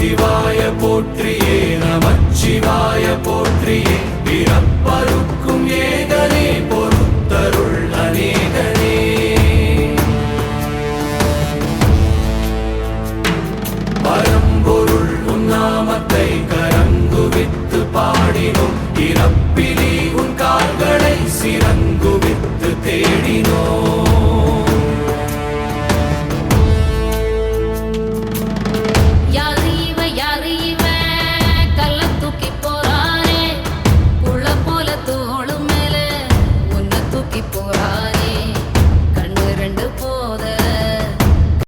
சிவாய போற்றியே நமச்சிவாய போற்றியே பிறப்பருக்கும் ஏகனே பொறுத்தருள் அநேகனே பரம்பொருள் உன்னாமத்தை கரங்குவித்து பாடினோம் இறப்பிலி உன் கால்களை சிறங்குவித்து தேடினோம்